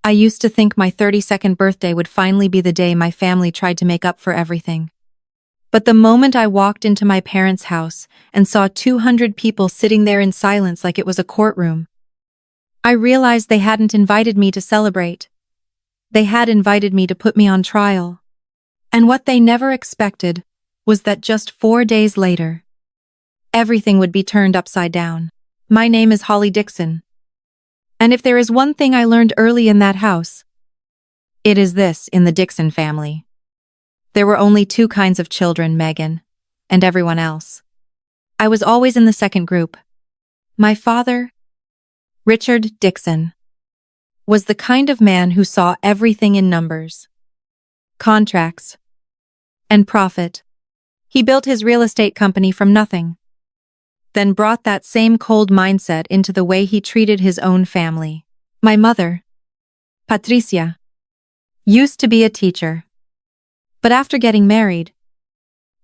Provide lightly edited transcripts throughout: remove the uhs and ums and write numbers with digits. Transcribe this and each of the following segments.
I used to think my 32nd birthday would finally be the day my family tried to make up for everything. But the moment I walked into my parents' house and saw 200 people sitting there in silence like it was a courtroom, I realized they hadn't invited me to celebrate. They had invited me to put me on trial. And what they never expected was that just 4 days later, everything would be turned upside down. My name is Holly Dixon. And if there is one thing I learned early in that house, it is this: in the Dixon family, there were only two kinds of children, Megan and everyone else. I was always in the second group. My father, Richard Dixon, was the kind of man who saw everything in numbers, contracts, and profit. He built his real estate company from nothing, then brought that same cold mindset into the way he treated his own family. My mother, Patricia, used to be a teacher. But after getting married,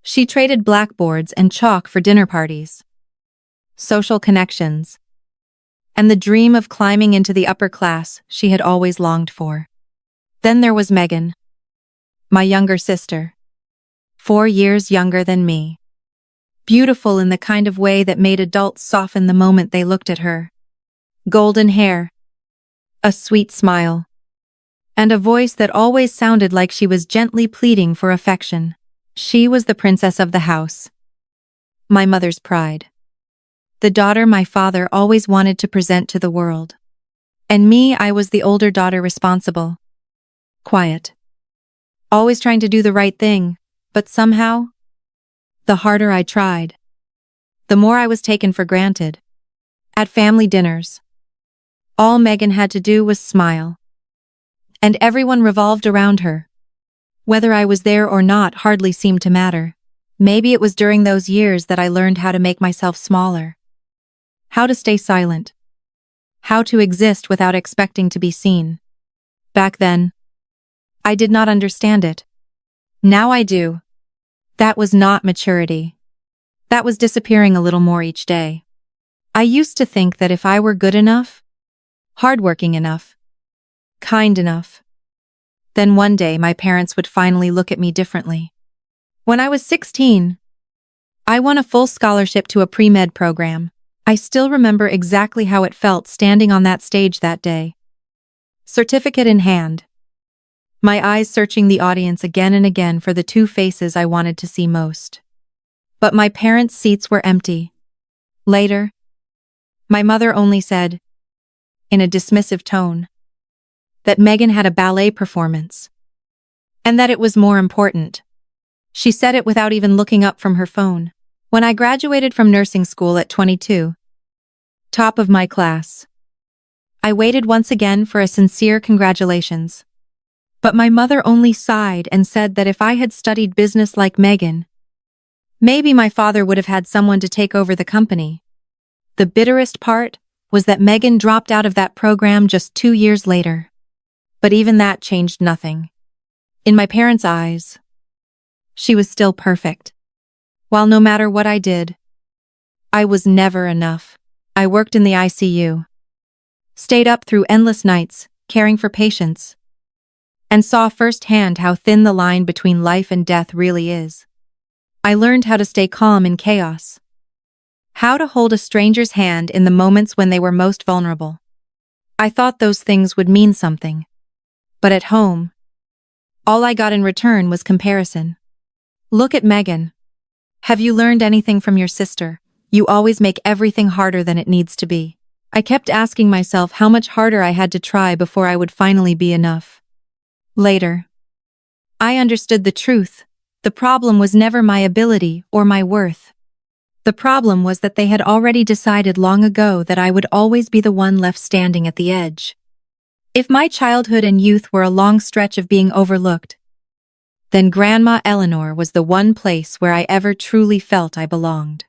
she traded blackboards and chalk for dinner parties, social connections, and the dream of climbing into the upper class she had always longed for. Then there was Megan, my younger sister, 4 years younger than me. Beautiful in the kind of way that made adults soften the moment they looked at her. Golden hair, a sweet smile, and a voice that always sounded like she was gently pleading for affection. She was the princess of the house, my mother's pride, the daughter my father always wanted to present to the world. And me, I was the older daughter, responsible, quiet, always trying to do the right thing, but somehow, the harder I tried, the more I was taken for granted. At family dinners, all Megan had to do was smile, and everyone revolved around her. Whether I was there or not hardly seemed to matter. Maybe it was during those years that I learned how to make myself smaller, how to stay silent, how to exist without expecting to be seen. Back then, I did not understand it. Now I do. That was not maturity. That was disappearing a little more each day. I used to think that if I were good enough, hardworking enough, kind enough, then one day my parents would finally look at me differently. When I was 16, I won a full scholarship to a pre-med program. I still remember exactly how it felt standing on that stage that day, certificate in hand, my eyes searching the audience again and again for the two faces I wanted to see most. But my parents' seats were empty. Later, my mother only said, in a dismissive tone, that Megan had a ballet performance, and that it was more important. She said it without even looking up from her phone. When I graduated from nursing school at 22, top of my class, I waited once again for a sincere congratulations. But my mother only sighed and said that if I had studied business like Megan, maybe my father would have had someone to take over the company. The bitterest part was that Megan dropped out of that program just 2 years later. But even that changed nothing. In my parents' eyes, she was still perfect. While no matter what I did, I was never enough. I worked in the ICU, stayed up through endless nights, caring for patients, and saw firsthand how thin the line between life and death really is. I learned how to stay calm in chaos, how to hold a stranger's hand in the moments when they were most vulnerable. I thought those things would mean something. But at home, all I got in return was comparison. Look at Megan. Have you learned anything from your sister? You always make everything harder than it needs to be. I kept asking myself how much harder I had to try before I would finally be enough. Later, I understood the truth. The problem was never my ability or my worth. The problem was that they had already decided long ago that I would always be the one left standing at the edge. If my childhood and youth were a long stretch of being overlooked, then Grandma Eleanor was the one place where I ever truly felt I belonged.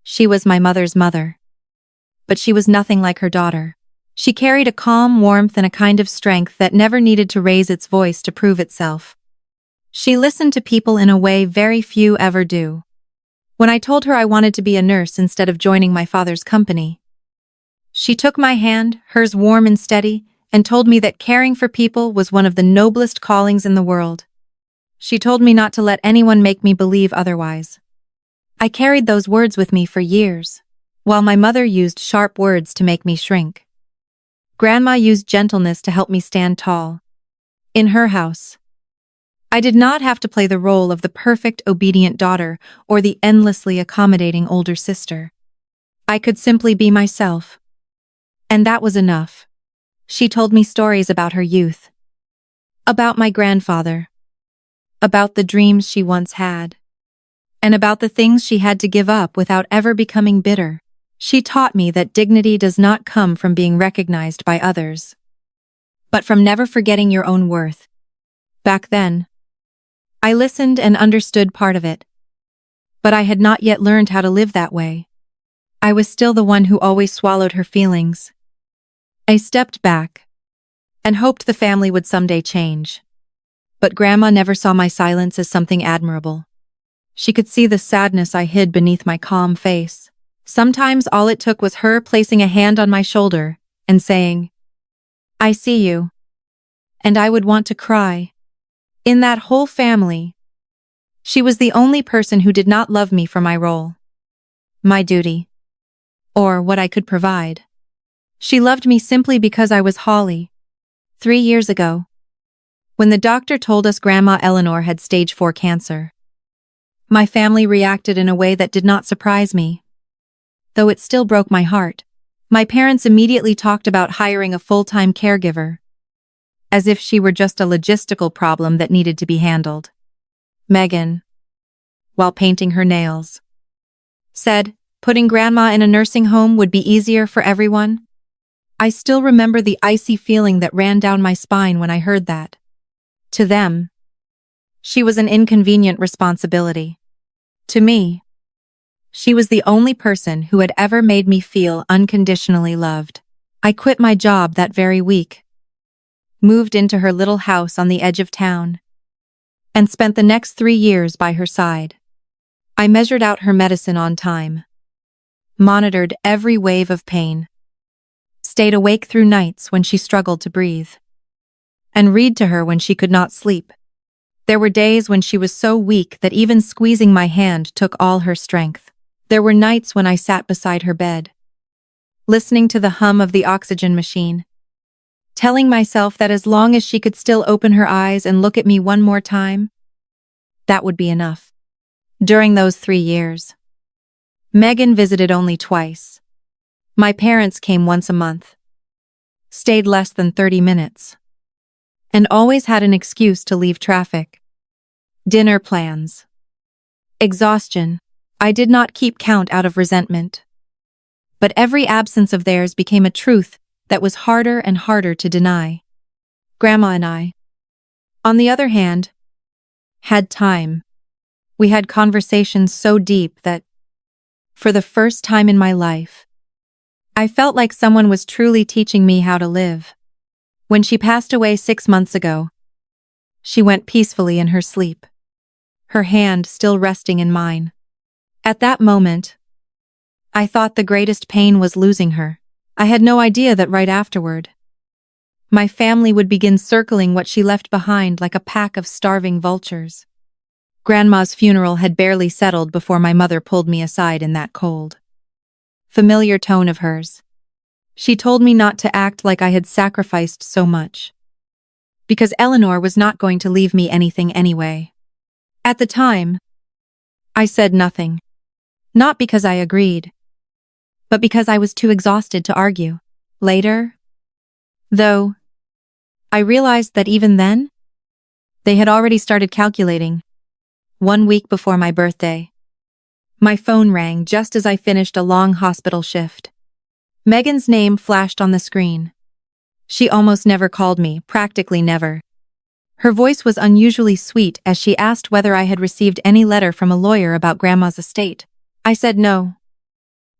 She was my mother's mother, but she was nothing like her daughter. She carried a calm warmth and a kind of strength that never needed to raise its voice to prove itself. She listened to people in a way very few ever do. When I told her I wanted to be a nurse instead of joining my father's company, she took my hand, hers warm and steady, and told me that caring for people was one of the noblest callings in the world. She told me not to let anyone make me believe otherwise. I carried those words with me for years, while my mother used sharp words to make me shrink. Grandma used gentleness to help me stand tall. In her house, I did not have to play the role of the perfect, obedient daughter or the endlessly accommodating older sister. I could simply be myself. And that was enough. She told me stories about her youth, about my grandfather, about the dreams she once had, and about the things she had to give up without ever becoming bitter. She taught me that dignity does not come from being recognized by others, but from never forgetting your own worth. Back then, I listened and understood part of it, but I had not yet learned how to live that way. I was still the one who always swallowed her feelings. I stepped back and hoped the family would someday change. But Grandma never saw my silence as something admirable. She could see the sadness I hid beneath my calm face. Sometimes all it took was her placing a hand on my shoulder and saying, "I see you." And I would want to cry. In that whole family, she was the only person who did not love me for my role, my duty, or what I could provide. She loved me simply because I was Holly. 3 years ago, when the doctor told us Grandma Eleanor had stage 4 cancer, my family reacted in a way that did not surprise me, though it still broke my heart. My parents immediately talked about hiring a full-time caregiver, as if she were just a logistical problem that needed to be handled. Megan, while painting her nails, said putting Grandma in a nursing home would be easier for everyone. I still remember the icy feeling that ran down my spine when I heard that. To them, she was an inconvenient responsibility. To me, she was the only person who had ever made me feel unconditionally loved. I quit my job that very week, moved into her little house on the edge of town, and spent the next 3 years by her side. I measured out her medicine on time, monitored every wave of pain, stayed awake through nights when she struggled to breathe, and read to her when she could not sleep. There were days when she was so weak that even squeezing my hand took all her strength. There were nights when I sat beside her bed, listening to the hum of the oxygen machine, telling myself that as long as she could still open her eyes and look at me one more time, that would be enough. During those 3 years, Megan visited only twice. My parents came once a month, stayed less than 30 minutes, and always had an excuse to leave traffic. Dinner plans, exhaustion. I did not keep count out of resentment, but every absence of theirs became a truth that was harder and harder to deny. Grandma and I, on the other hand, had time. We had conversations so deep that, for the first time in my life, I felt like someone was truly teaching me how to live. When she passed away 6 months ago, she went peacefully in her sleep, her hand still resting in mine. At that moment, I thought the greatest pain was losing her. I had no idea that right afterward, my family would begin circling what she left behind like a pack of starving vultures. Grandma's funeral had barely settled before my mother pulled me aside in that cold, familiar tone of hers. She told me not to act like I had sacrificed so much, because Eleanor was not going to leave me anything anyway. At the time, I said nothing. Not because I agreed, but because I was too exhausted to argue. Later, though, I realized that even then, they had already started calculating. 1 week before my birthday, my phone rang just as I finished a long hospital shift. Megan's name flashed on the screen. She almost never called me, practically never. Her voice was unusually sweet as she asked whether I had received any letter from a lawyer about Grandma's estate. I said no,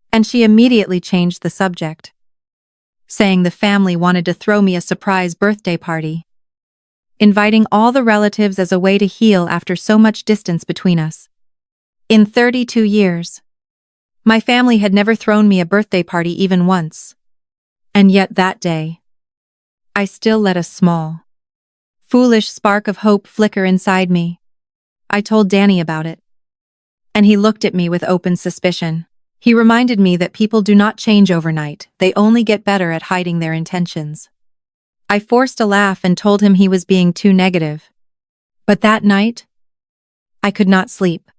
and she immediately changed the subject, saying the family wanted to throw me a surprise birthday party, inviting all the relatives as a way to heal after so much distance between us. In 32 years, my family had never thrown me a birthday party even once, and yet that day, I still let a small, foolish spark of hope flicker inside me. I told Danny about it, and he looked at me with open suspicion. He reminded me that people do not change overnight, they only get better at hiding their intentions. I forced a laugh and told him he was being too negative. But that night, I could not sleep.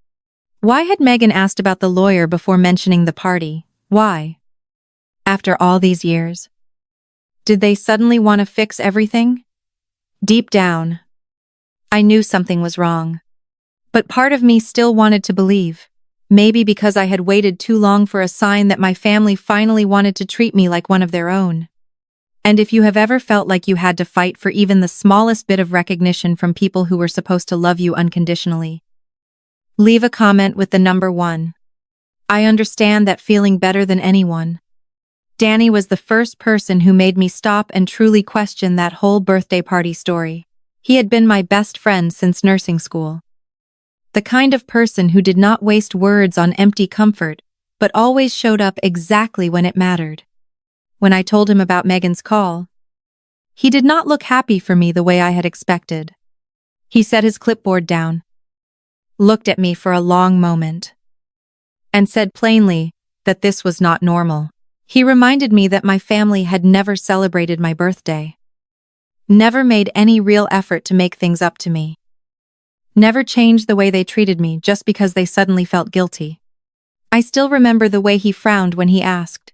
Why had Megan asked about the lawyer before mentioning the party? Why? After all these years? Did they suddenly want to fix everything? Deep down, I knew something was wrong. But part of me still wanted to believe. Maybe because I had waited too long for a sign that my family finally wanted to treat me like one of their own. And if you have ever felt like you had to fight for even the smallest bit of recognition from people who were supposed to love you unconditionally, leave a comment with the number 1. I understand that feeling better than anyone. Danny was the first person who made me stop and truly question that whole birthday party story. He had been my best friend since nursing school. The kind of person who did not waste words on empty comfort, but always showed up exactly when it mattered. When I told him about Megan's call, he did not look happy for me the way I had expected. He set his clipboard down, looked at me for a long moment, and said plainly that this was not normal. He reminded me that my family had never celebrated my birthday, never made any real effort to make things up to me, never changed the way they treated me just because they suddenly felt guilty. I still remember the way he frowned when he asked,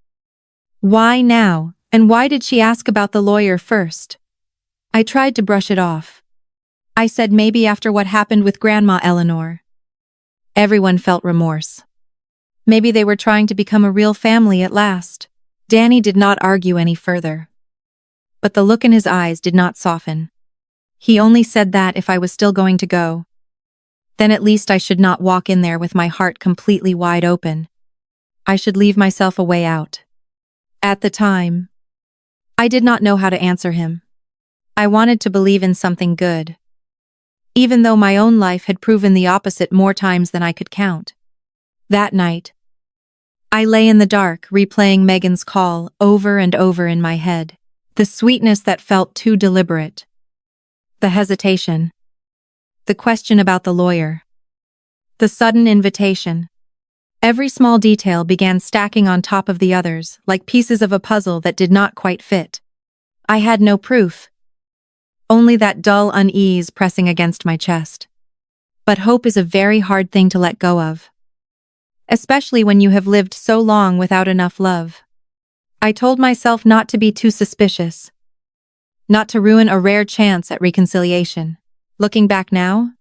"Why now, and why did she ask about the lawyer first?" I tried to brush it off. I said maybe after what happened with Grandma Eleanor. Everyone felt remorse. Maybe they were trying to become a real family at last. Danny did not argue any further. But the look in his eyes did not soften. He only said that if I was still going to go, then at least I should not walk in there with my heart completely wide open. I should leave myself a way out. At the time, I did not know how to answer him. I wanted to believe in something good, even though my own life had proven the opposite more times than I could count. That night, I lay in the dark, replaying Megan's call over and over in my head. The sweetness that felt too deliberate. The hesitation. The question about the lawyer. The sudden invitation. Every small detail began stacking on top of the others, like pieces of a puzzle that did not quite fit. I had no proof. Only that dull unease pressing against my chest. But hope is a very hard thing to let go of, especially when you have lived so long without enough love. I told myself not to be too suspicious, not to ruin a rare chance at reconciliation. Looking back now,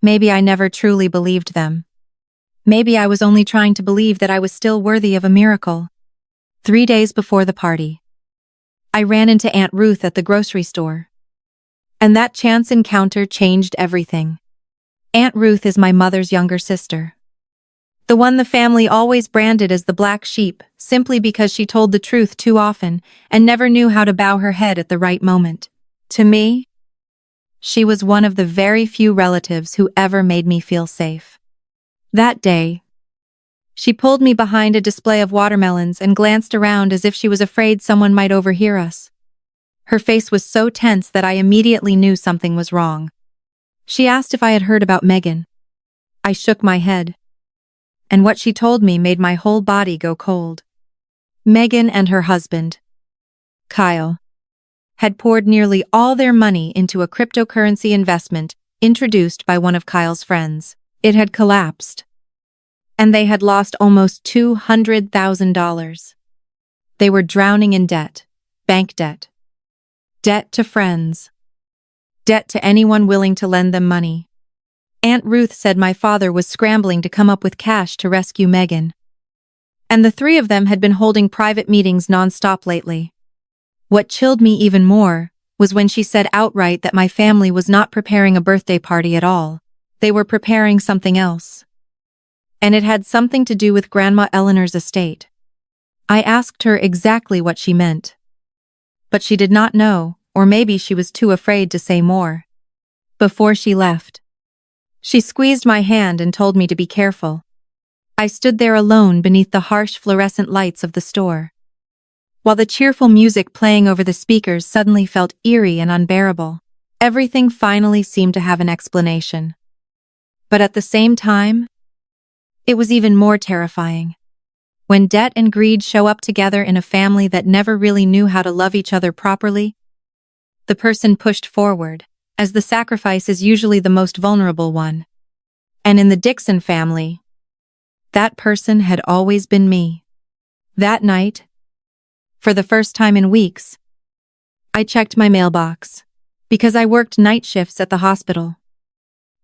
maybe I never truly believed them. Maybe I was only trying to believe that I was still worthy of a miracle. 3 days before the party, I ran into Aunt Ruth at the grocery store. And that chance encounter changed everything. Aunt Ruth is my mother's younger sister. The one the family always branded as the black sheep, simply because she told the truth too often and never knew how to bow her head at the right moment. To me, she was one of the very few relatives who ever made me feel safe. That day, she pulled me behind a display of watermelons and glanced around as if she was afraid someone might overhear us. Her face was so tense that I immediately knew something was wrong. She asked if I had heard about Megan. I shook my head, and what she told me made my whole body go cold. Megan and her husband, Kyle, had poured nearly all their money into a cryptocurrency investment introduced by one of Kyle's friends. It had collapsed, and they had lost almost $200,000. They were drowning in debt, bank debt, debt to friends, debt to anyone willing to lend them money. Aunt Ruth said my father was scrambling to come up with cash to rescue Megan. And the three of them had been holding private meetings non-stop lately. What chilled me even more was when she said outright that my family was not preparing a birthday party at all. They were preparing something else. And it had something to do with Grandma Eleanor's estate. I asked her exactly what she meant. But she did not know, or maybe she was too afraid to say more. Before she left, she squeezed my hand and told me to be careful. I stood there alone beneath the harsh fluorescent lights of the store, while the cheerful music playing over the speakers suddenly felt eerie and unbearable. Everything finally seemed to have an explanation. But at the same time, it was even more terrifying. When debt and greed show up together in a family that never really knew how to love each other properly, the person pushed forward, as the sacrifice is usually the most vulnerable one. And in the Dixon family, that person had always been me. That night, for the first time in weeks, I checked my mailbox. Because I worked night shifts at the hospital,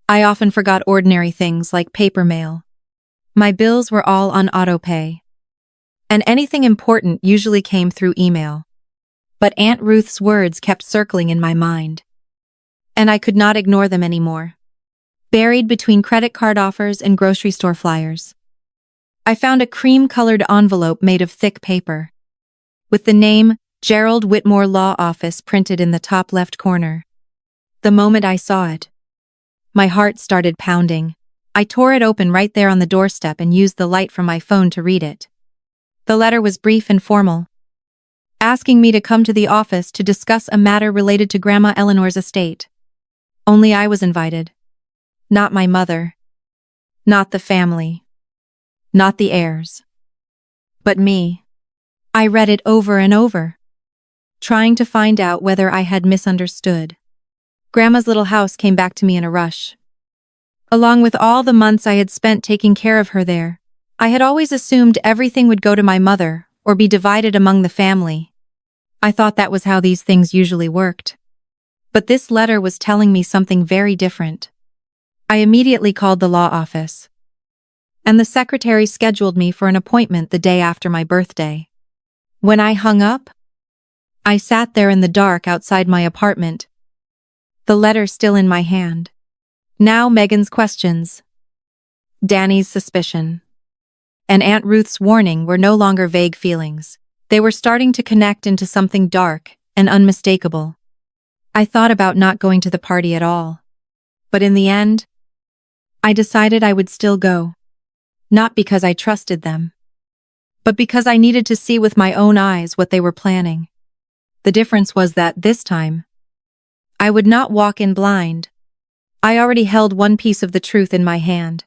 I often forgot ordinary things like paper mail. My bills were all on autopay, and anything important usually came through email. But Aunt Ruth's words kept circling in my mind, and I could not ignore them anymore. Buried between credit card offers and grocery store flyers, I found a cream-colored envelope made of thick paper, with the name Gerald Whitmore Law Office printed in the top left corner. The moment I saw it, my heart started pounding. I tore it open right there on the doorstep and used the light from my phone to read it. The letter was brief and formal, asking me to come to the office to discuss a matter related to Grandma Eleanor's estate. Only I was invited. Not my mother. Not the family. Not the heirs. But me. I read it over and over, trying to find out whether I had misunderstood. Grandma's little house came back to me in a rush. Along with all the months I had spent taking care of her there, I had always assumed everything would go to my mother or be divided among the family. I thought that was how these things usually worked. But this letter was telling me something very different. I immediately called the law office, and the secretary scheduled me for an appointment the day after my birthday. When I hung up, I sat there in the dark outside my apartment, the letter still in my hand. Now Megan's questions, Danny's suspicion, and Aunt Ruth's warning were no longer vague feelings. They were starting to connect into something dark and unmistakable. I thought about not going to the party at all. But in the end, I decided I would still go. Not because I trusted them, but because I needed to see with my own eyes what they were planning. The difference was that this time, I would not walk in blind. I already held one piece of the truth in my hand.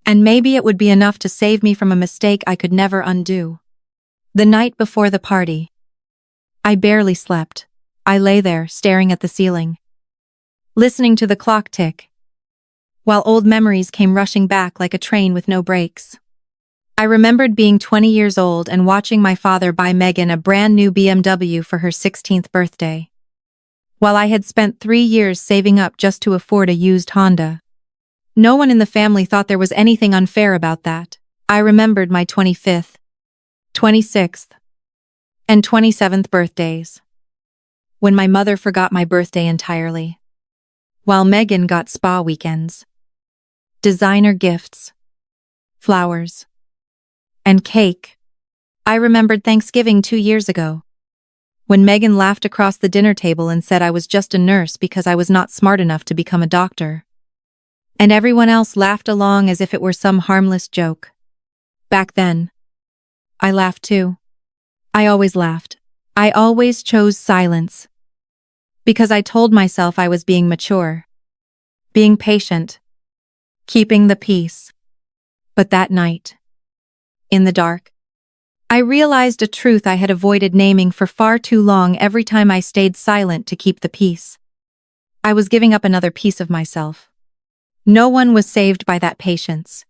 And maybe it would be enough to save me from a mistake I could never undo. The night before the party, I barely slept. I lay there, staring at the ceiling, listening to the clock tick, while old memories came rushing back like a train with no brakes. I remembered being 20 years old and watching my father buy Megan a brand new BMW for her 16th birthday, while I had spent 3 years saving up just to afford a used Honda. No one in the family thought there was anything unfair about that. I remembered my 25th, 26th, and 27th birthdays, when my mother forgot my birthday entirely, while Megan got spa weekends, designer gifts, flowers, and cake. I remembered Thanksgiving 2 years ago, when Megan laughed across the dinner table and said I was just a nurse because I was not smart enough to become a doctor. And everyone else laughed along as if it were some harmless joke. Back then, I laughed too. I always laughed. I always chose silence, because I told myself I was being mature, being patient, keeping the peace. But that night, in the dark, I realized a truth I had avoided naming for far too long every time I stayed silent to keep the peace. I was giving up another piece of myself. No one was saved by that patience.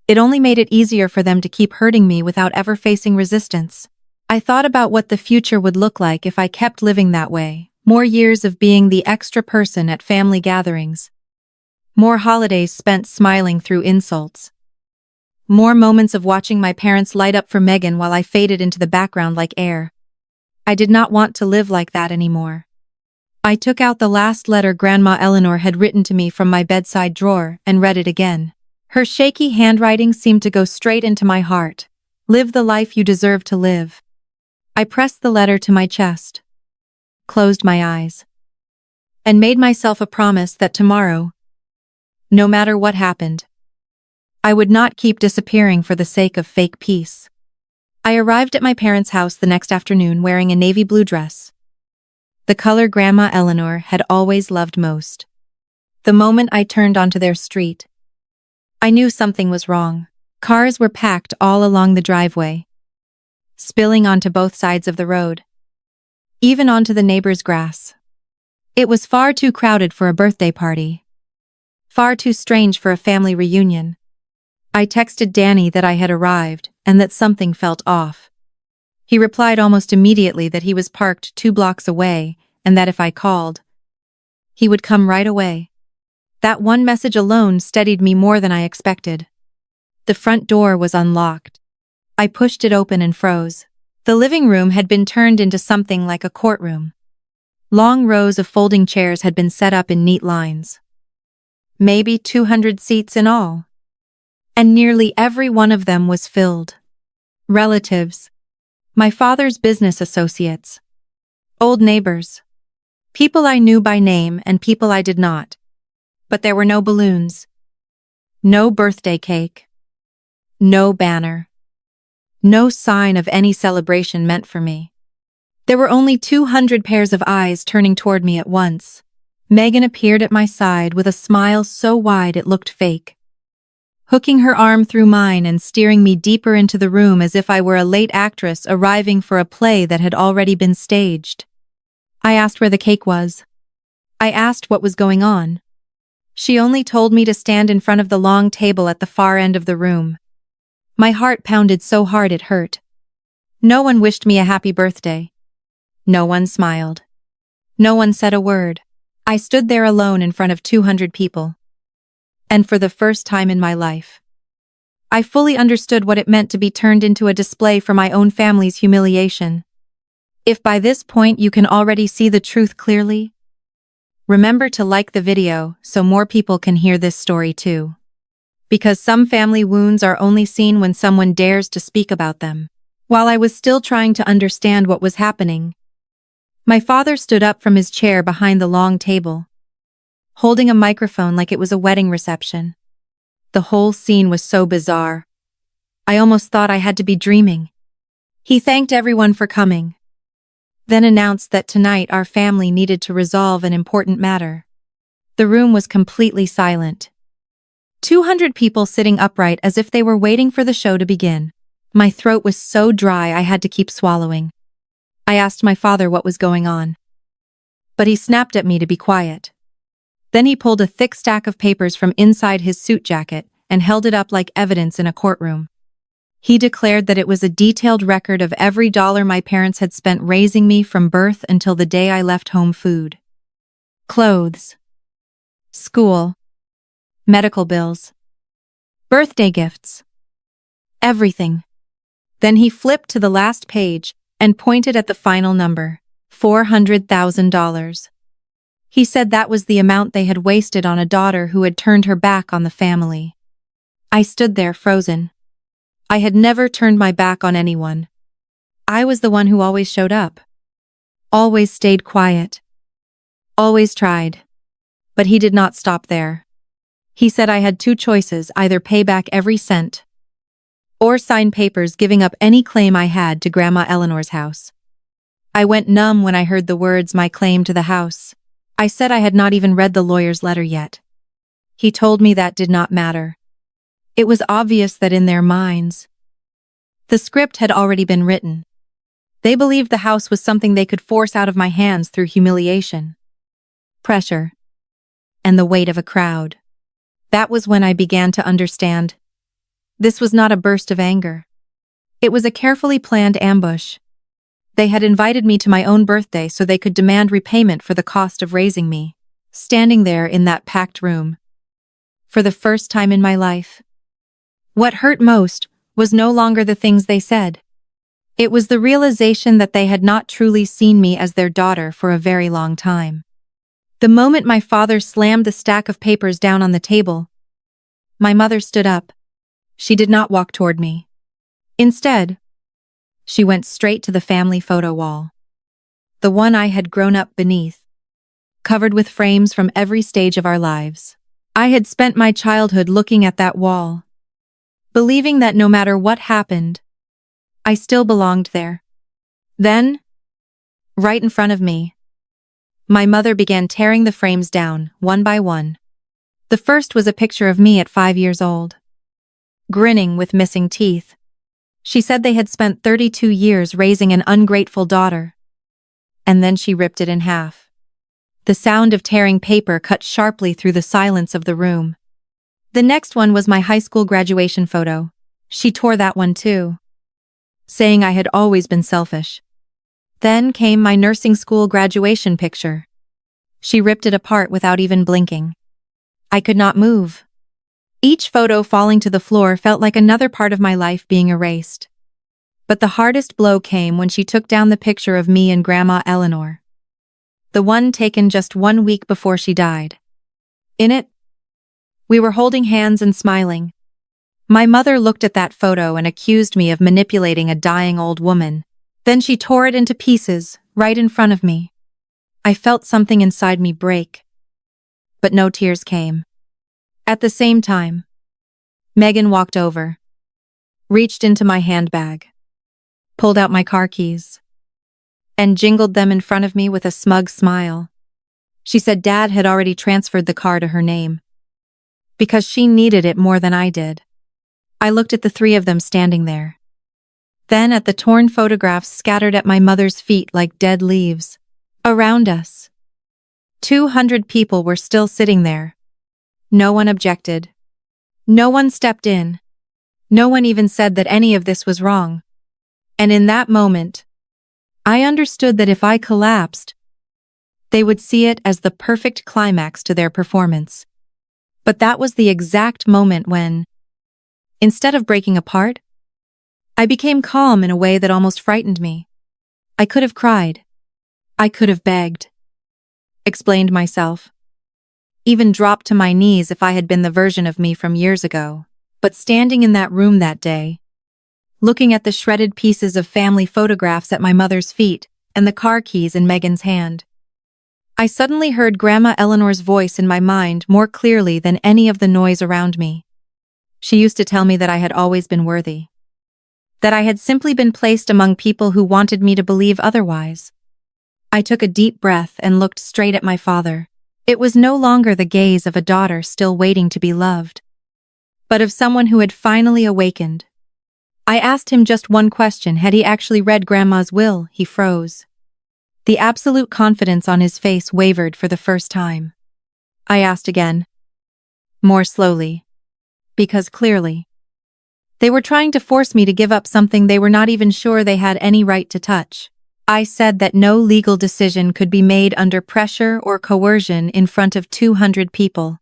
It only made it easier for them to keep hurting me without ever facing resistance. I thought about what the future would look like if I kept living that way. More years of being the extra person at family gatherings. More holidays spent smiling through insults. More moments of watching my parents light up for Megan while I faded into the background like air. I did not want to live like that anymore. I took out the last letter Grandma Eleanor had written to me from my bedside drawer and read it again. Her shaky handwriting seemed to go straight into my heart. Live the life you deserve to live. I pressed the letter to my chest, closed my eyes, and made myself a promise that tomorrow, no matter what happened, I would not keep disappearing for the sake of fake peace. I arrived at my parents' house the next afternoon wearing a navy blue dress, the color Grandma Eleanor had always loved most. The moment I turned onto their street, I knew something was wrong. Cars were packed all along the driveway, spilling onto both sides of the road, even onto the neighbor's grass. It was far too crowded for a birthday party, far too strange for a family reunion. I texted Danny that I had arrived and that something felt off. He replied almost immediately that he was parked 2 blocks away and that if I called, he would come right away. That one message alone steadied me more than I expected. The front door was unlocked. I pushed it open and froze. The living room had been turned into something like a courtroom. Long rows of folding chairs had been set up in neat lines. Maybe 200 seats in all. And nearly every one of them was filled. Relatives. My father's business associates. Old neighbors. People I knew by name and people I did not. But there were no balloons. No birthday cake. No banner. No sign of any celebration meant for me. There were only 200 pairs of eyes turning toward me at once. Megan appeared at my side with a smile so wide it looked fake, hooking her arm through mine and steering me deeper into the room as if I were a late actress arriving for a play that had already been staged. I asked where the cake was. I asked what was going on. She only told me to stand in front of the long table at the far end of the room. My heart pounded so hard it hurt. No one wished me a happy birthday. No one smiled. No one said a word. I stood there alone in front of 200 people. And for the first time in my life, I fully understood what it meant to be turned into a display for my own family's humiliation. If by this point you can already see the truth clearly, remember to like the video so more people can hear this story too. Because some family wounds are only seen when someone dares to speak about them. While I was still trying to understand what was happening, my father stood up from his chair behind the long table, holding a microphone like it was a wedding reception. The whole scene was so bizarre. I almost thought I had to be dreaming. He thanked everyone for coming, then announced that tonight our family needed to resolve an important matter. The room was completely silent. 200 people sitting upright as if they were waiting for the show to begin. My throat was so dry I had to keep swallowing. I asked my father what was going on, but he snapped at me to be quiet. Then he pulled a thick stack of papers from inside his suit jacket and held it up like evidence in a courtroom. He declared that it was a detailed record of every dollar my parents had spent raising me from birth until the day I left home: food, clothes, school, medical bills, birthday gifts, everything. Then he flipped to the last page and pointed at the final number, $400,000. He said that was the amount they had wasted on a daughter who had turned her back on the family. I stood there frozen. I had never turned my back on anyone. I was the one who always showed up, always stayed quiet, always tried. But he did not stop there. He said I had 2 choices: either pay back every cent or sign papers giving up any claim I had to Grandma Eleanor's house. I went numb when I heard the words "my claim to the house." I said I had not even read the lawyer's letter yet. He told me that did not matter. It was obvious that in their minds, the script had already been written. They believed the house was something they could force out of my hands through humiliation, pressure, and the weight of a crowd. That was when I began to understand. This was not a burst of anger. It was a carefully planned ambush. They had invited me to my own birthday so they could demand repayment for the cost of raising me. Standing there in that packed room, for the first time in my life, what hurt most was no longer the things they said. It was the realization that they had not truly seen me as their daughter for a very long time. The moment my father slammed the stack of papers down on the table, my mother stood up. She did not walk toward me. Instead, she went straight to the family photo wall, the one I had grown up beneath, covered with frames from every stage of our lives. I had spent my childhood looking at that wall, believing that no matter what happened, I still belonged there. Then, right in front of me, my mother began tearing the frames down, one by one. The first was a picture of me at 5 years old, grinning with missing teeth. She said they had spent 32 years raising an ungrateful daughter. And then she ripped it in half. The sound of tearing paper cut sharply through the silence of the room. The next one was my high school graduation photo. She tore that one too, saying I had always been selfish. Then came my nursing school graduation picture. She ripped it apart without even blinking. I could not move. Each photo falling to the floor felt like another part of my life being erased. But the hardest blow came when she took down the picture of me and Grandma Eleanor. The one taken just 1 week before she died. In it, we were holding hands and smiling. My mother looked at that photo and accused me of manipulating a dying old woman. Then she tore it into pieces, right in front of me. I felt something inside me break. But no tears came. At the same time, Megan walked over, reached into my handbag, pulled out my car keys, and jingled them in front of me with a smug smile. She said Dad had already transferred the car to her name, because she needed it more than I did. I looked at the three of them standing there, then at the torn photographs scattered at my mother's feet like dead leaves. Around us, 200 people were still sitting there. No one objected. No one stepped in. No one even said that any of this was wrong. And in that moment, I understood that if I collapsed, they would see it as the perfect climax to their performance. But that was the exact moment when, instead of breaking apart, I became calm in a way that almost frightened me. I could have cried. I could have begged. Explained myself. Even dropped to my knees if I had been the version of me from years ago. But standing in that room that day, looking at the shredded pieces of family photographs at my mother's feet and the car keys in Megan's hand, I suddenly heard Grandma Eleanor's voice in my mind more clearly than any of the noise around me. She used to tell me that I had always been worthy. That I had simply been placed among people who wanted me to believe otherwise. I took a deep breath and looked straight at my father. It was no longer the gaze of a daughter still waiting to be loved, but of someone who had finally awakened. I asked him just one question: had he actually read Grandma's will? He froze. The absolute confidence on his face wavered for the first time. I asked again, more slowly, because clearly, they were trying to force me to give up something they were not even sure they had any right to touch. I said that no legal decision could be made under pressure or coercion in front of 200 people.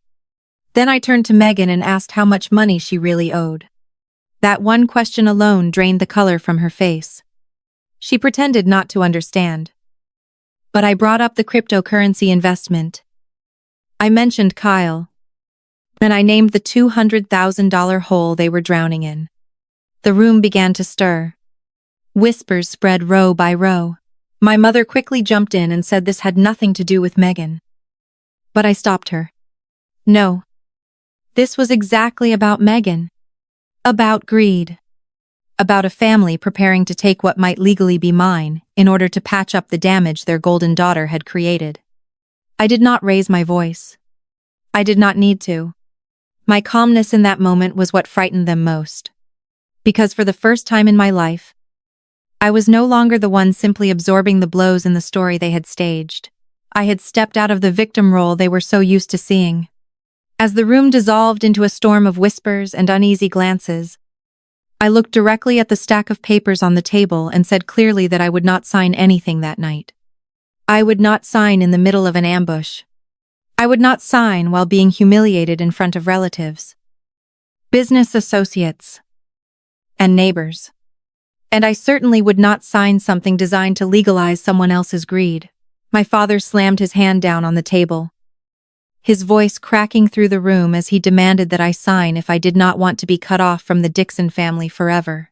Then I turned to Megan and asked how much money she really owed. That one question alone drained the color from her face. She pretended not to understand. But I brought up the cryptocurrency investment. I mentioned Kyle. And I named the $200,000 hole they were drowning in. The room began to stir. Whispers spread row by row. My mother quickly jumped in and said this had nothing to do with Megan. But I stopped her. No. This was exactly about Megan. About greed. About a family preparing to take what might legally be mine in order to patch up the damage their golden daughter had created. I did not raise my voice. I did not need to. My calmness in that moment was what frightened them most. Because for the first time in my life, I was no longer the one simply absorbing the blows in the story they had staged. I had stepped out of the victim role they were so used to seeing. As the room dissolved into a storm of whispers and uneasy glances, I looked directly at the stack of papers on the table and said clearly that I would not sign anything that night. I would not sign in the middle of an ambush. I would not sign while being humiliated in front of relatives, business associates, and neighbors. And I certainly would not sign something designed to legalize someone else's greed. My father slammed his hand down on the table, his voice cracking through the room as he demanded that I sign if I did not want to be cut off from the Dixon family forever.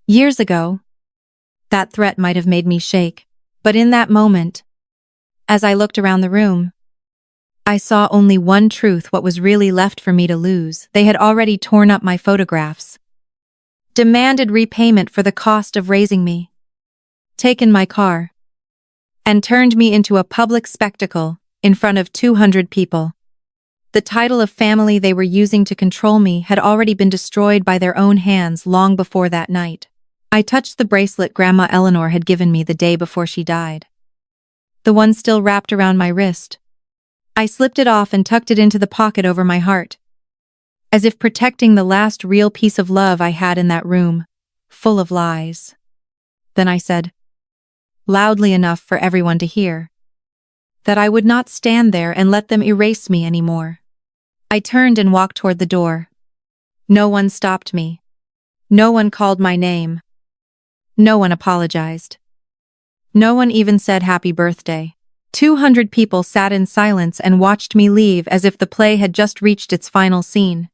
Years ago, that threat might have made me shake, but in that moment, as I looked around the room, I saw only one truth: what was really left for me to lose. They had already torn up my photographs, demanded repayment for the cost of raising me, taken my car, and turned me into a public spectacle in front of 200 people. The title of family they were using to control me had already been destroyed by their own hands long before that night. I touched the bracelet Grandma Eleanor had given me the day before she died. The one still wrapped around my wrist. I slipped it off and tucked it into the pocket over my heart, as if protecting the last real piece of love I had in that room, full of lies. Then I said, loudly enough for everyone to hear, that I would not stand there and let them erase me anymore. I turned and walked toward the door. No one stopped me. No one called my name. No one apologized. No one even said happy birthday. 200 people sat in silence and watched me leave as if the play had just reached its final scene.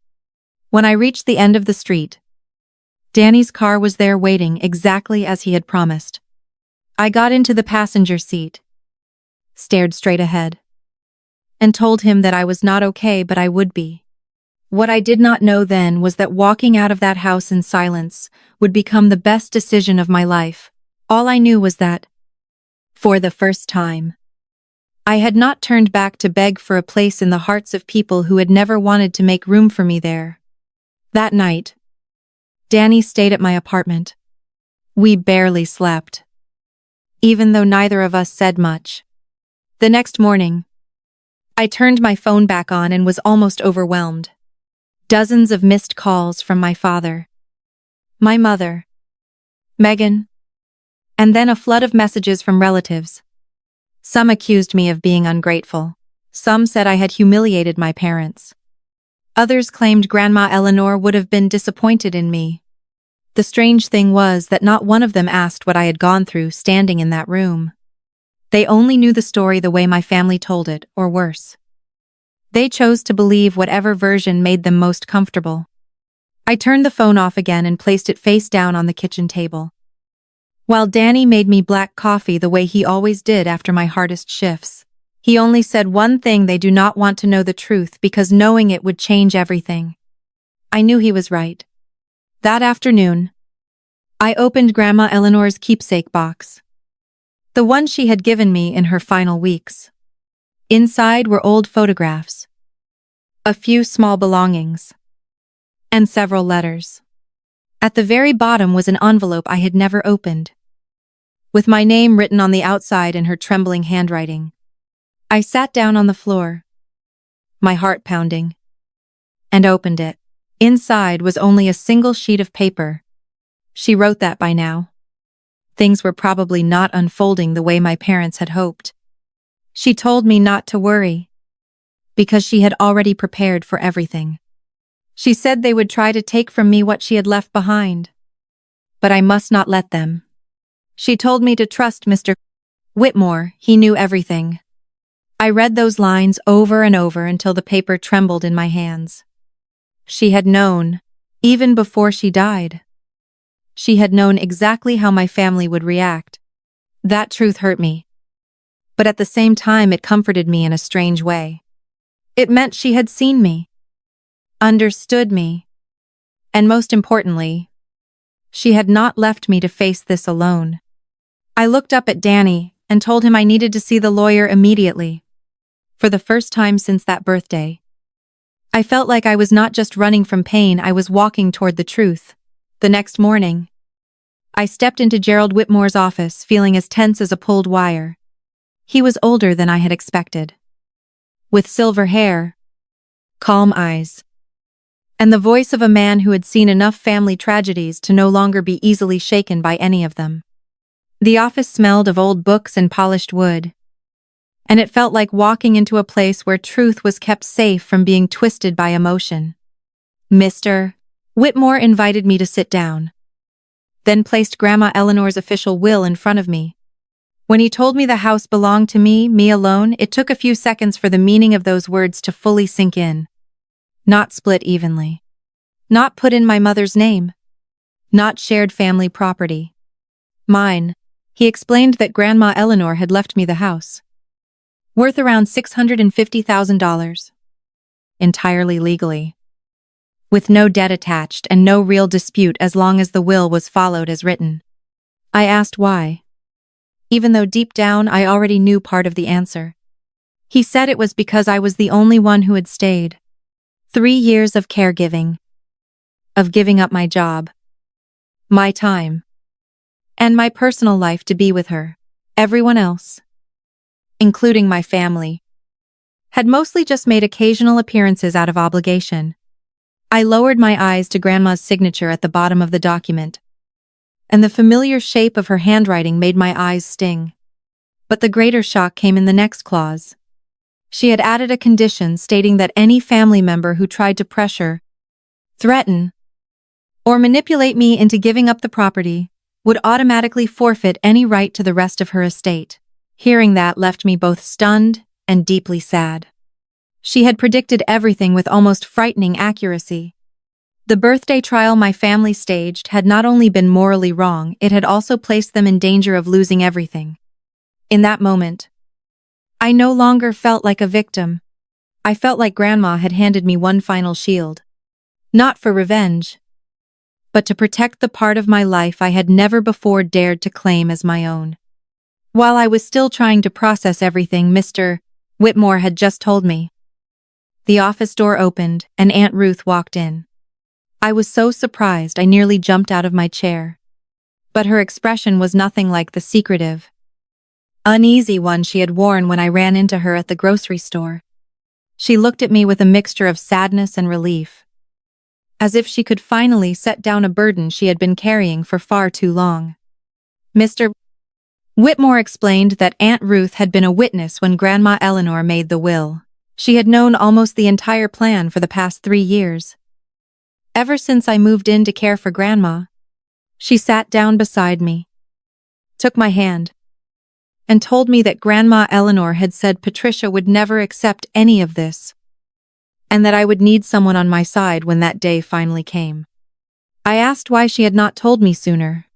When I reached the end of the street, Danny's car was there waiting exactly as he had promised. I got into the passenger seat, stared straight ahead, and told him that I was not okay, but I would be. What I did not know then was that walking out of that house in silence would become the best decision of my life. All I knew was that, for the first time, I had not turned back to beg for a place in the hearts of people who had never wanted to make room for me there. That night, Danny stayed at my apartment. We barely slept, even though neither of us said much. The next morning, I turned my phone back on and was almost overwhelmed. Dozens of missed calls from my father, my mother, Megan, and then a flood of messages from relatives. Some accused me of being ungrateful. Some said I had humiliated my parents. Others claimed Grandma Eleanor would have been disappointed in me. The strange thing was that not one of them asked what I had gone through standing in that room. They only knew the story the way my family told it, or worse. They chose to believe whatever version made them most comfortable. I turned the phone off again and placed it face down on the kitchen table, while Danny made me black coffee the way he always did after my hardest shifts. He only said one thing: they do not want to know the truth because knowing it would change everything. I knew he was right. That afternoon, I opened Grandma Eleanor's keepsake box, the one she had given me in her final weeks. Inside were old photographs, a few small belongings, and several letters. At the very bottom was an envelope I had never opened, with my name written on the outside in her trembling handwriting. I sat down on the floor, my heart pounding, and opened it. Inside was only a single sheet of paper. She wrote that by now, things were probably not unfolding the way my parents had hoped. She told me not to worry, because she had already prepared for everything. She said they would try to take from me what she had left behind, but I must not let them. She told me to trust Mr. Whitmore, he knew everything. I read those lines over and over until the paper trembled in my hands. She had known, even before she died. She had known exactly how my family would react. That truth hurt me, but at the same time it comforted me in a strange way. It meant she had seen me, understood me, and most importantly, she had not left me to face this alone. I looked up at Danny and told him I needed to see the lawyer immediately. For the first time since that birthday, I felt like I was not just running from pain, I was walking toward the truth. The next morning, I stepped into Gerald Whitmore's office feeling as tense as a pulled wire. He was older than I had expected, with silver hair, calm eyes, and the voice of a man who had seen enough family tragedies to no longer be easily shaken by any of them. The office smelled of old books and polished wood, and it felt like walking into a place where truth was kept safe from being twisted by emotion. Mr. Whitmore invited me to sit down, then placed Grandma Eleanor's official will in front of me. When he told me the house belonged to me alone, it took a few seconds for the meaning of those words to fully sink in. Not split evenly. Not put in my mother's name. Not shared family property. Mine. He explained that Grandma Eleanor had left me the house, worth around $650,000. Entirely legally. with no debt attached and no real dispute as long as the will was followed as written. I asked why, even though deep down I already knew part of the answer. He said it was because I was the only one who had stayed. 3 years of caregiving, of giving up my job, my time, and my personal life to be with her. Everyone else, including my family, had mostly just made occasional appearances out of obligation. I lowered my eyes to Grandma's signature at the bottom of the document, and the familiar shape of her handwriting made my eyes sting. But the greater shock came in the next clause. She had added a condition stating that any family member who tried to pressure, threaten, or manipulate me into giving up the property would automatically forfeit any right to the rest of her estate. Hearing that left me both stunned and deeply sad. She had predicted everything with almost frightening accuracy. The birthday trial my family staged had not only been morally wrong, it had also placed them in danger of losing everything. In that moment, I no longer felt like a victim. I felt like Grandma had handed me one final shield. Not for revenge, but to protect the part of my life I had never before dared to claim as my own. While I was still trying to process everything Mr. Whitmore had just told me, the office door opened and Aunt Ruth walked in. I was so surprised I nearly jumped out of my chair. But her expression was nothing like the secretive, uneasy one she had worn when I ran into her at the grocery store. She looked at me with a mixture of sadness and relief, as if she could finally set down a burden she had been carrying for far too long. Mr. Whitmore explained that Aunt Ruth had been a witness when Grandma Eleanor made the will. She had known almost the entire plan for the past 3 years. Ever since I moved in to care for Grandma, she sat down beside me, took my hand, and told me that Grandma Eleanor had said Patricia would never accept any of this, and that I would need someone on my side when that day finally came. I asked why she had not told me sooner,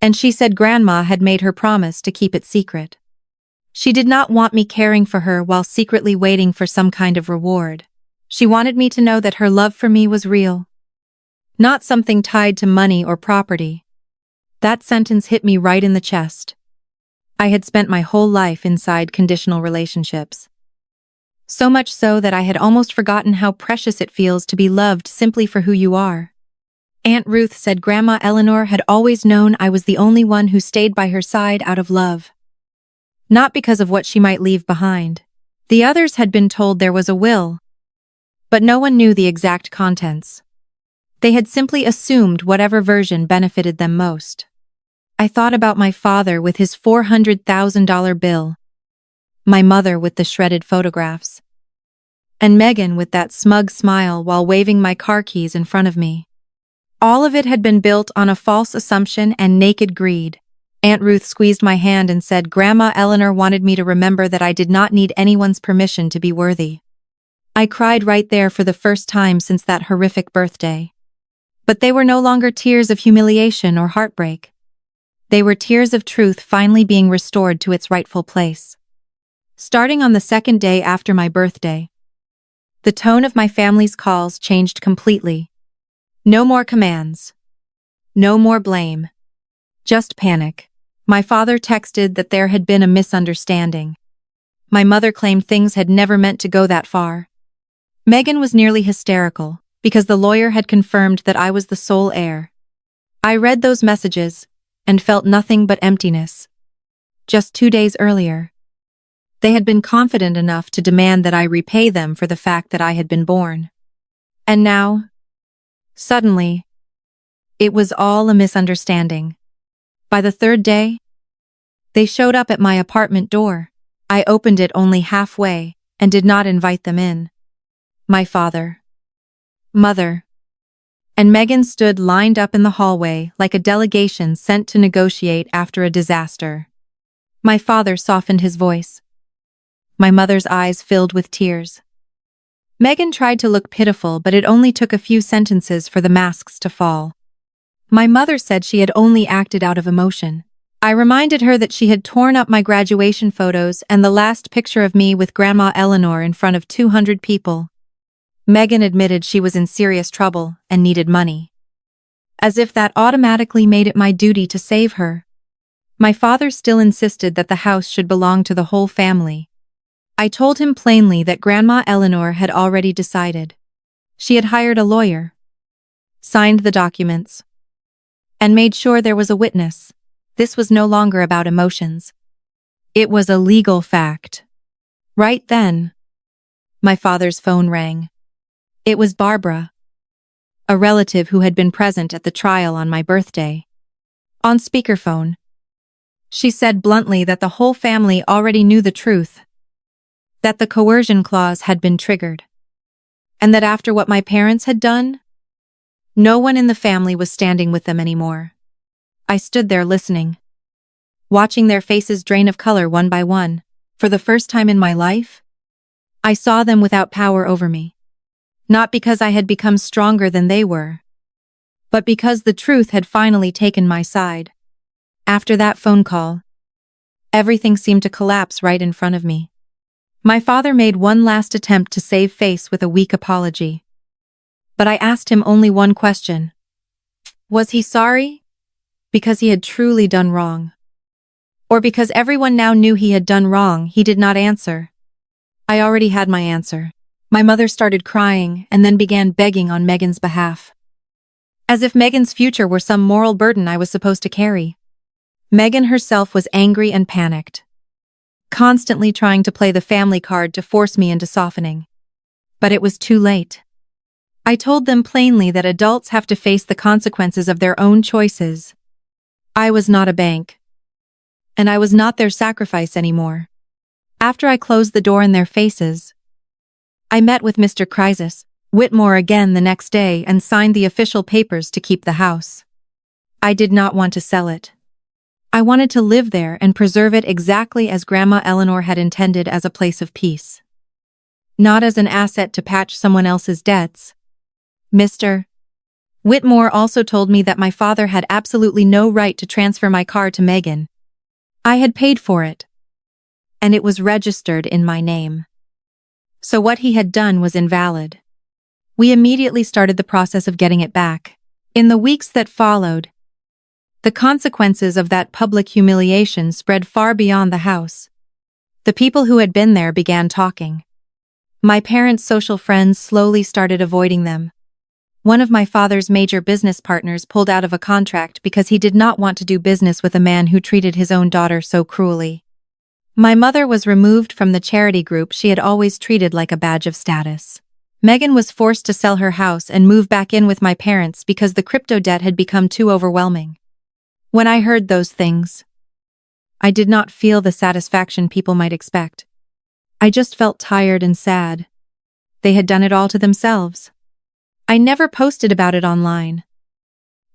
and she said Grandma had made her promise to keep it secret. She did not want me caring for her while secretly waiting for some kind of reward. She wanted me to know that her love for me was real, not something tied to money or property. That sentence hit me right in the chest. I had spent my whole life inside conditional relationships. So much so that I had almost forgotten how precious it feels to be loved simply for who you are. Aunt Ruth said Grandma Eleanor had always known I was the only one who stayed by her side out of love, not because of what she might leave behind. The others had been told there was a will, but no one knew the exact contents. They had simply assumed whatever version benefited them most. I thought about my father with his $400,000 bill, my mother with the shredded photographs, and Megan with that smug smile while waving my car keys in front of me. All of it had been built on a false assumption and naked greed. Aunt Ruth squeezed my hand and said Grandma Eleanor wanted me to remember that I did not need anyone's permission to be worthy. I cried right there for the first time since that horrific birthday. But they were no longer tears of humiliation or heartbreak. They were tears of truth finally being restored to its rightful place. Starting on the second day after my birthday, the tone of my family's calls changed completely. No more commands. No more blame. Just panic. My father texted that there had been a misunderstanding. My mother claimed things had never meant to go that far. Megan was nearly hysterical, because the lawyer had confirmed that I was the sole heir. I read those messages and felt nothing but emptiness. Just 2 days earlier, they had been confident enough to demand that I repay them for the fact that I had been born. And now, suddenly, it was all a misunderstanding. By the 3rd day, they showed up at my apartment door. I opened it only halfway and did not invite them in. My father, mother, and Megan stood lined up in the hallway like a delegation sent to negotiate after a disaster. My father softened his voice. My mother's eyes filled with tears. Megan tried to look pitiful, but it only took a few sentences for the masks to fall. My mother said she had only acted out of emotion. I reminded her that she had torn up my graduation photos and the last picture of me with Grandma Eleanor in front of 200 people. Megan admitted she was in serious trouble and needed money. As if that automatically made it my duty to save her. My father still insisted that the house should belong to the whole family. I told him plainly that Grandma Eleanor had already decided. She had hired a lawyer, signed the documents, and made sure there was a witness. This was no longer about emotions. It was a legal fact. Right then, my father's phone rang. It was Barbara, a relative who had been present at the trial on my birthday. On speakerphone, she said bluntly that the whole family already knew the truth, that the coercion clause had been triggered, and that after what my parents had done, no one in the family was standing with them anymore. I stood there listening, watching their faces drain of color one by one. For the first time in my life, I saw them without power over me. Not because I had become stronger than they were, but because the truth had finally taken my side. After that phone call, everything seemed to collapse right in front of me. My father made one last attempt to save face with a weak apology. But I asked him only one question. Was he sorry? Because he had truly done wrong. Or because everyone now knew he had done wrong, he did not answer. I already had my answer. My mother started crying and then began begging on Megan's behalf. As if Megan's future were some moral burden I was supposed to carry. Megan herself was angry and panicked, constantly trying to play the family card to force me into softening. But it was too late. I told them plainly that adults have to face the consequences of their own choices. I was not a bank. And I was not their sacrifice anymore. After I closed the door in their faces, I met with Mr. Crisis, Whitmore again the next day and signed the official papers to keep the house. I did not want to sell it. I wanted to live there and preserve it exactly as Grandma Eleanor had intended, as a place of peace. Not as an asset to patch someone else's debts. Mr. Whitmore also told me that my father had absolutely no right to transfer my car to Megan. I had paid for it, and it was registered in my name. So what he had done was invalid. We immediately started the process of getting it back. In the weeks that followed, the consequences of that public humiliation spread far beyond the house. The people who had been there began talking. My parents' social friends slowly started avoiding them. One of my father's major business partners pulled out of a contract because he did not want to do business with a man who treated his own daughter so cruelly. My mother was removed from the charity group she had always treated like a badge of status. Megan was forced to sell her house and move back in with my parents because the crypto debt had become too overwhelming. When I heard those things, I did not feel the satisfaction people might expect. I just felt tired and sad. They had done it all to themselves. I never posted about it online.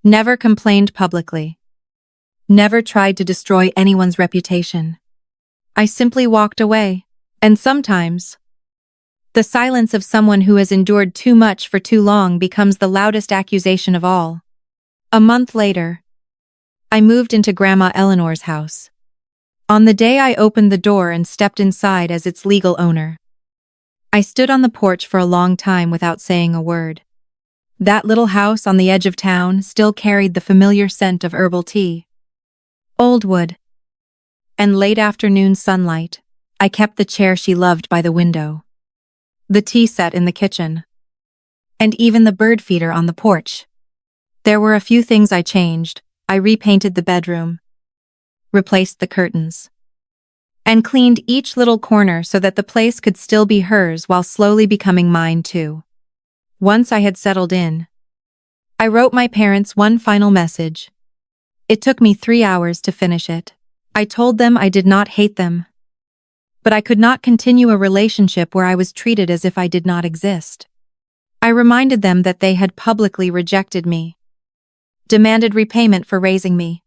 Never complained publicly. Never tried to destroy anyone's reputation. I simply walked away. And sometimes, the silence of someone who has endured too much for too long becomes the loudest accusation of all. A month later, I moved into Grandma Eleanor's house. On the day I opened the door and stepped inside as its legal owner, I stood on the porch for a long time without saying a word. That little house on the edge of town still carried the familiar scent of herbal tea, old wood, and late afternoon sunlight. I kept the chair she loved by the window, the tea set in the kitchen, and even the bird feeder on the porch. There were a few things I changed. I repainted the bedroom, replaced the curtains, and cleaned each little corner so that the place could still be hers while slowly becoming mine too. Once I had settled in, I wrote my parents one final message. It took me 3 hours to finish it. I told them I did not hate them, but I could not continue a relationship where I was treated as if I did not exist. I reminded them that they had publicly rejected me, demanded repayment for raising me,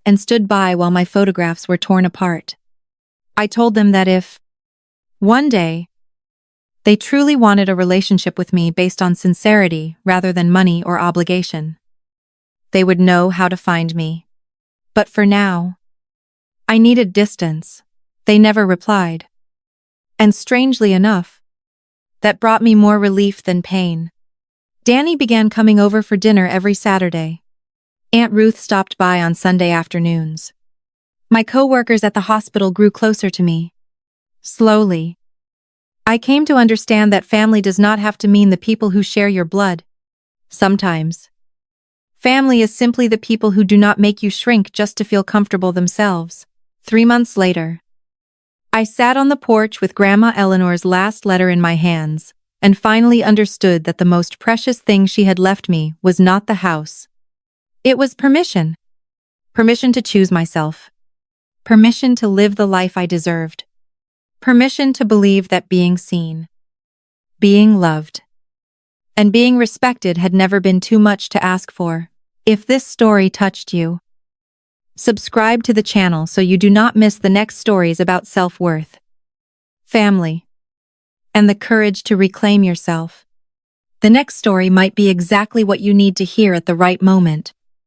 and stood by while my photographs were torn apart. I told them that if, one day, they truly wanted a relationship with me based on sincerity rather than money or obligation, they would know how to find me. But for now, I needed distance. They never replied. And strangely enough, that brought me more relief than pain. Danny began coming over for dinner every Saturday. Aunt Ruth stopped by on Sunday afternoons. My co-workers at the hospital grew closer to me. Slowly, I came to understand that family does not have to mean the people who share your blood. Sometimes, family is simply the people who do not make you shrink just to feel comfortable themselves. 3 months later, I sat on the porch with Grandma Eleanor's last letter in my hands, and finally understood that the most precious thing she had left me was not the house. It was permission. Permission to choose myself. Permission to live the life I deserved. Permission to believe that being seen, being loved, and being respected had never been too much to ask for. If this story touched you, subscribe to the channel so you do not miss the next stories about self-worth, family, and the courage to reclaim yourself. The next story might be exactly what you need to hear at the right moment.